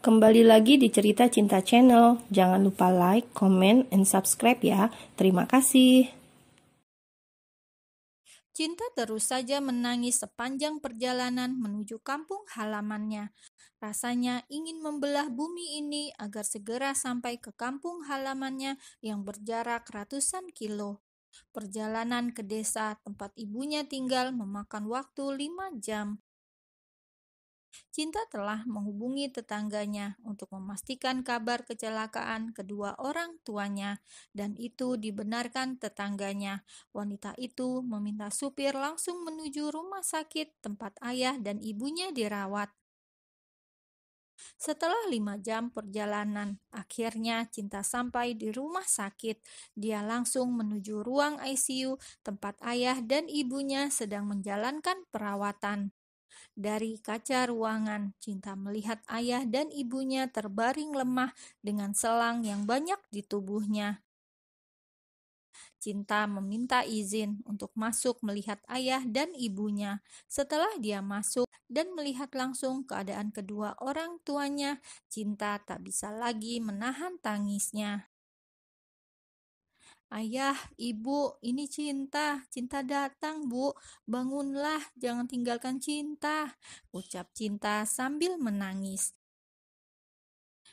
Kembali lagi di Cerita Cinta Channel. Jangan lupa like, comment, and subscribe ya. Terima kasih. Cinta terus saja menangis sepanjang perjalanan menuju kampung halamannya. Rasanya ingin membelah bumi ini agar segera sampai ke kampung halamannya yang berjarak ratusan kilo. Perjalanan ke desa tempat ibunya tinggal memakan waktu 5 jam. Cinta telah menghubungi tetangganya untuk memastikan kabar kecelakaan kedua orang tuanya, dan itu dibenarkan tetangganya. Wanita itu meminta supir langsung menuju rumah sakit tempat ayah dan ibunya dirawat. Setelah 5 jam perjalanan, akhirnya Cinta sampai di rumah sakit. Dia langsung menuju ruang ICU tempat ayah dan ibunya sedang menjalankan perawatan. Dari kaca ruangan, Cinta melihat ayah dan ibunya terbaring lemah dengan selang yang banyak di tubuhnya. Cinta meminta izin untuk masuk melihat ayah dan ibunya. Setelah dia masuk dan melihat langsung keadaan kedua orang tuanya, Cinta tak bisa lagi menahan tangisnya. "Ayah, ibu, ini Cinta. Cinta datang, Bu. Bangunlah, jangan tinggalkan Cinta," ucap Cinta sambil menangis.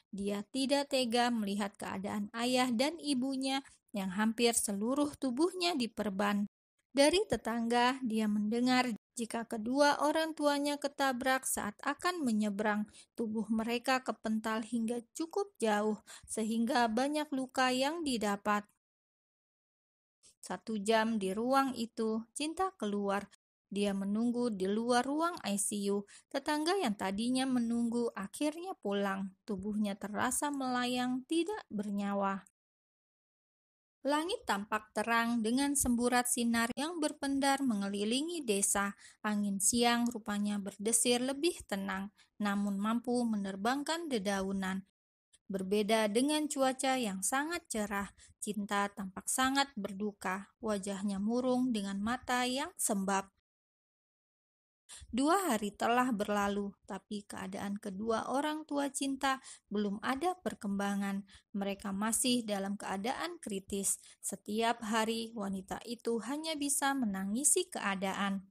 Dia tidak tega melihat keadaan ayah dan ibunya yang hampir seluruh tubuhnya diperban. Dari tetangga, dia mendengar jika kedua orang tuanya ketabrak saat akan menyeberang. Tubuh mereka kepental hingga cukup jauh, sehingga banyak luka yang didapat. 1 jam di ruang itu, Cinta keluar. Dia menunggu di luar ruang ICU. Tetangga yang tadinya menunggu akhirnya pulang. Tubuhnya terasa melayang, tidak bernyawa. Langit tampak terang dengan semburat sinar yang berpendar mengelilingi desa. Angin siang rupanya berdesir lebih tenang, namun mampu menerbangkan dedaunan. Berbeda dengan cuaca yang sangat cerah, Cinta tampak sangat berduka. Wajahnya murung dengan mata yang sembab. 2 hari telah berlalu, tapi keadaan kedua orang tua Cinta belum ada perkembangan. Mereka masih dalam keadaan kritis. Setiap hari, wanita itu hanya bisa menangisi keadaan.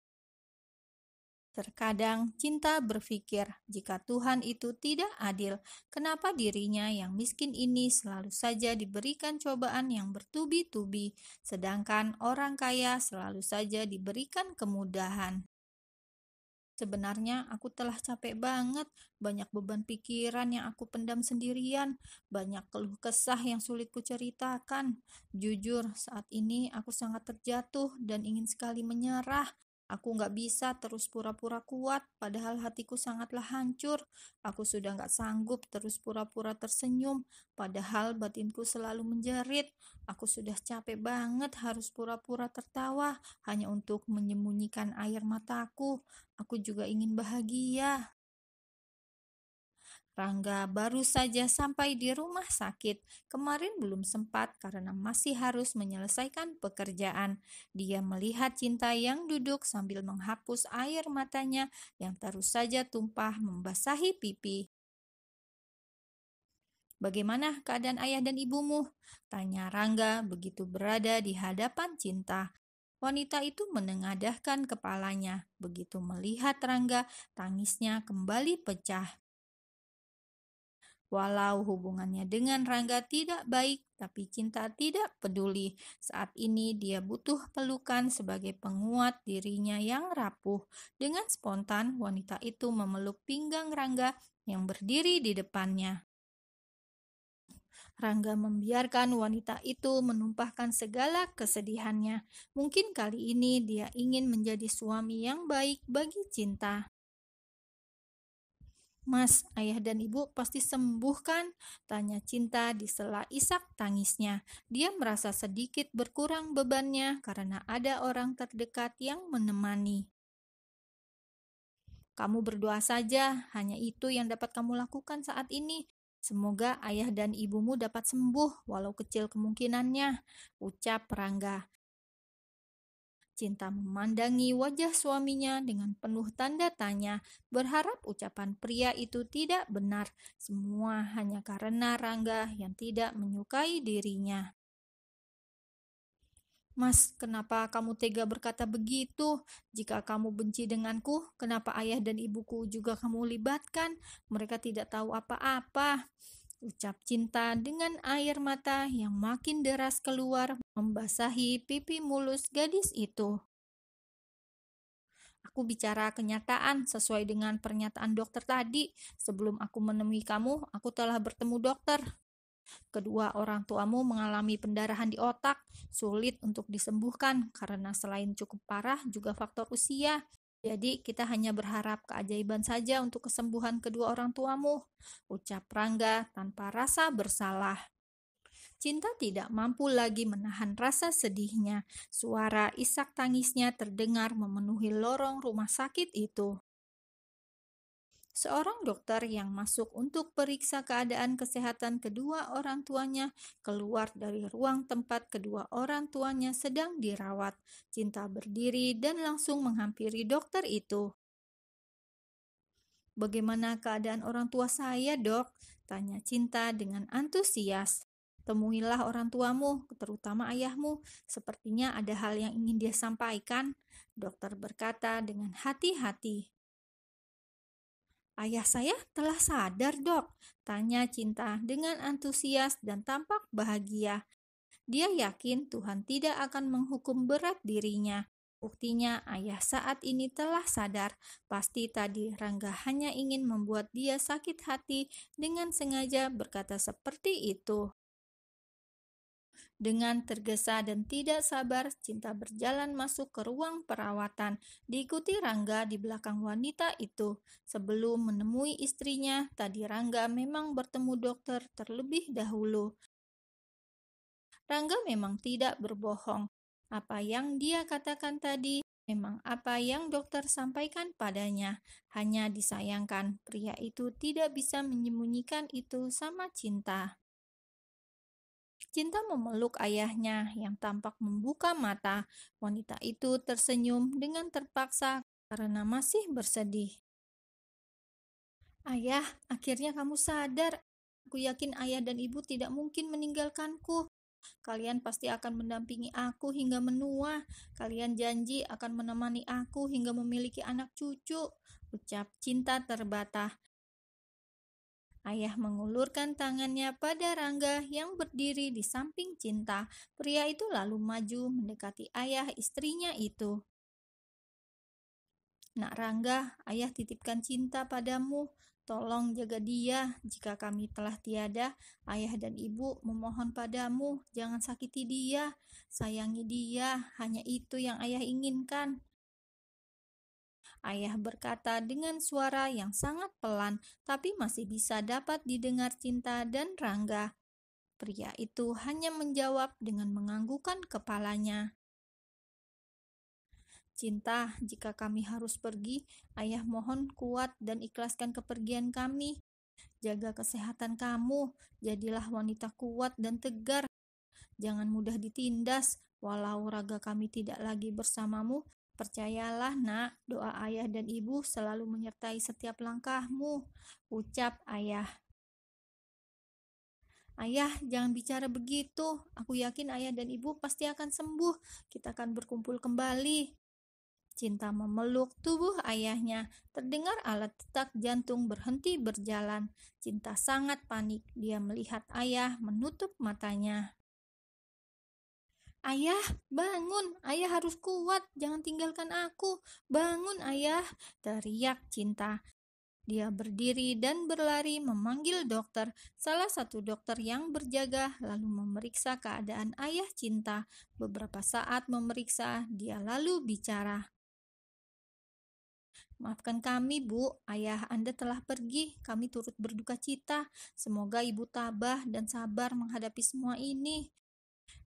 Terkadang Cinta berpikir, jika Tuhan itu tidak adil, kenapa dirinya yang miskin ini selalu saja diberikan cobaan yang bertubi-tubi, sedangkan orang kaya selalu saja diberikan kemudahan. Sebenarnya aku telah capek banget, banyak beban pikiran yang aku pendam sendirian, banyak keluh kesah yang sulit kuceritakan. Jujur, saat ini aku sangat terjatuh dan ingin sekali menyerah. Aku gak bisa terus pura-pura kuat, padahal hatiku sangatlah hancur. Aku sudah gak sanggup terus pura-pura tersenyum, padahal batinku selalu menjerit. Aku sudah capek banget harus pura-pura tertawa, hanya untuk menyembunyikan air mataku. Aku juga ingin bahagia. Rangga baru saja sampai di rumah sakit. Kemarin belum sempat karena masih harus menyelesaikan pekerjaan. Dia melihat Cinta yang duduk sambil menghapus air matanya yang terus saja tumpah membasahi pipi. "Bagaimana keadaan ayah dan ibumu?" tanya Rangga begitu berada di hadapan Cinta. Wanita itu menengadahkan kepalanya. Begitu melihat Rangga, tangisnya kembali pecah. Walau hubungannya dengan Rangga tidak baik, tapi Cinta tidak peduli. Saat ini dia butuh pelukan sebagai penguat dirinya yang rapuh. Dengan spontan, wanita itu memeluk pinggang Rangga yang berdiri di depannya. Rangga membiarkan wanita itu menumpahkan segala kesedihannya. Mungkin kali ini dia ingin menjadi suami yang baik bagi Cinta. "Mas, ayah dan ibu pasti sembuh kan?" tanya Cinta di sela isak tangisnya. Dia merasa sedikit berkurang bebannya karena ada orang terdekat yang menemani. "Kamu berdoa saja, hanya itu yang dapat kamu lakukan saat ini. Semoga ayah dan ibumu dapat sembuh, walau kecil kemungkinannya," ucap Rangga. Cinta memandangi wajah suaminya dengan penuh tanda tanya, berharap ucapan pria itu tidak benar. Semua hanya karena Rangga yang tidak menyukai dirinya. Mas, kenapa kamu tega berkata begitu? Jika kamu benci denganku, kenapa ayah dan ibuku juga kamu libatkan? Mereka tidak tahu apa-apa. Ucap Cinta dengan air mata yang makin deras keluar membasahi pipi mulus gadis itu. Aku bicara kenyataan sesuai dengan pernyataan dokter tadi. Sebelum aku menemui kamu, aku telah bertemu dokter. Kedua orang tuamu mengalami pendarahan di otak, sulit untuk disembuhkan karena selain cukup parah juga faktor usia. Jadi kita hanya berharap keajaiban saja untuk kesembuhan kedua orang tuamu, ucap Rangga tanpa rasa bersalah. Cinta tidak mampu lagi menahan rasa sedihnya. Suara isak tangisnya terdengar memenuhi lorong rumah sakit itu. Seorang dokter yang masuk untuk periksa keadaan kesehatan kedua orang tuanya keluar dari ruang tempat kedua orang tuanya sedang dirawat. Cinta berdiri dan langsung menghampiri dokter itu. "Bagaimana keadaan orang tua saya, Dok?" tanya Cinta dengan antusias. "Temuilah orang tuamu, terutama ayahmu. Sepertinya ada hal yang ingin dia sampaikan," dokter berkata dengan hati-hati. "Ayah saya telah sadar, Dok," tanya Cinta dengan antusias dan tampak bahagia. Dia yakin Tuhan tidak akan menghukum berat dirinya. Buktinya ayah saat ini telah sadar. Pasti tadi Rangga hanya ingin membuat dia sakit hati dengan sengaja berkata seperti itu. Dengan tergesa dan tidak sabar, Cinta berjalan masuk ke ruang perawatan, diikuti Rangga di belakang wanita itu. Sebelum menemui istrinya, tadi Rangga memang bertemu dokter terlebih dahulu. Rangga memang tidak berbohong. Apa yang dia katakan tadi memang apa yang dokter sampaikan padanya. Hanya disayangkan pria itu tidak bisa menyembunyikan itu sama Cinta. Cinta memeluk ayahnya yang tampak membuka mata. Wanita itu tersenyum dengan terpaksa karena masih bersedih. "Ayah, akhirnya kamu sadar. Aku yakin ayah dan ibu tidak mungkin meninggalkanku. Kalian pasti akan mendampingi aku hingga menua. Kalian janji akan menemani aku hingga memiliki anak cucu," ucap Cinta terbata. Ayah mengulurkan tangannya pada Rangga yang berdiri di samping Cinta. Pria itu lalu maju mendekati ayah istrinya itu. "Nak Rangga, ayah titipkan Cinta padamu. Tolong jaga dia. Jika kami telah tiada, ayah dan ibu memohon padamu, jangan sakiti dia. Sayangi dia, hanya itu yang ayah inginkan," ayah berkata dengan suara yang sangat pelan, tapi masih bisa dapat didengar Cinta dan Rangga. Pria itu hanya menjawab dengan menganggukkan kepalanya. "Cinta, jika kami harus pergi, ayah mohon kuat dan ikhlaskan kepergian kami. Jaga kesehatan kamu, jadilah wanita kuat dan tegar. Jangan mudah ditindas, walau raga kami tidak lagi bersamamu. Percayalah, Nak, doa ayah dan ibu selalu menyertai setiap langkahmu," ucap ayah. "Ayah, jangan bicara begitu. Aku yakin ayah dan ibu pasti akan sembuh. Kita akan berkumpul kembali." Cinta memeluk tubuh ayahnya. Terdengar alat detak jantung berhenti berjalan. Cinta sangat panik. Dia melihat ayah menutup matanya. "Ayah, bangun! Ayah harus kuat. Jangan tinggalkan aku. Bangun, ayah!" teriak Cinta. Dia berdiri dan berlari memanggil dokter. Salah satu dokter yang berjaga lalu memeriksa keadaan ayah Cinta. Beberapa saat memeriksa, dia lalu bicara. "Maafkan kami, Bu. Ayah Anda telah pergi. Kami turut berduka cita. Semoga Ibu tabah dan sabar menghadapi semua ini."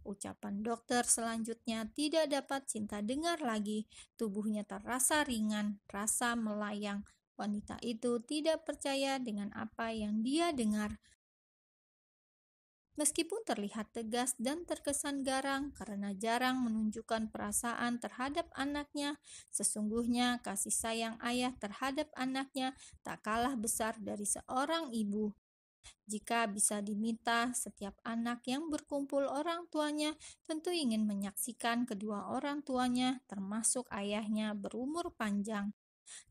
Ucapan dokter selanjutnya tidak dapat Cinta dengar lagi. Tubuhnya terasa ringan, rasa melayang. Wanita itu tidak percaya dengan apa yang dia dengar. Meskipun terlihat tegas dan terkesan garang karena jarang menunjukkan perasaan terhadap anaknya, sesungguhnya kasih sayang ayah terhadap anaknya tak kalah besar dari seorang ibu. Jika bisa diminta, setiap anak yang berkumpul orang tuanya tentu ingin menyaksikan kedua orang tuanya, termasuk ayahnya, berumur panjang.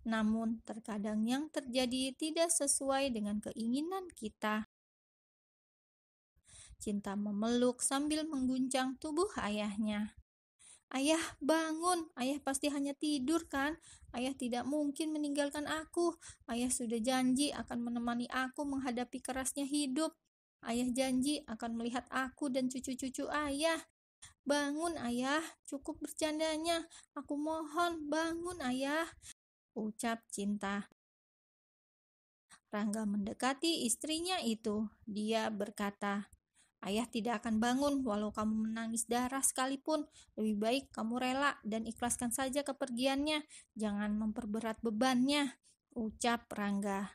Namun, terkadang yang terjadi tidak sesuai dengan keinginan kita. Cinta memeluk sambil mengguncang tubuh ayahnya. "Ayah, bangun! Ayah pasti hanya tidur, kan? Ayah tidak mungkin meninggalkan aku. Ayah sudah janji akan menemani aku menghadapi kerasnya hidup. Ayah janji akan melihat aku dan cucu-cucu ayah. Bangun, ayah! Cukup bercandanya. Aku mohon, bangun, ayah!" ucap Cinta. Rangga mendekati istrinya itu. Dia berkata, "Ayah tidak akan bangun walau kamu menangis darah sekalipun. Lebih baik kamu rela dan ikhlaskan saja kepergiannya. Jangan memperberat bebannya," ucap Rangga.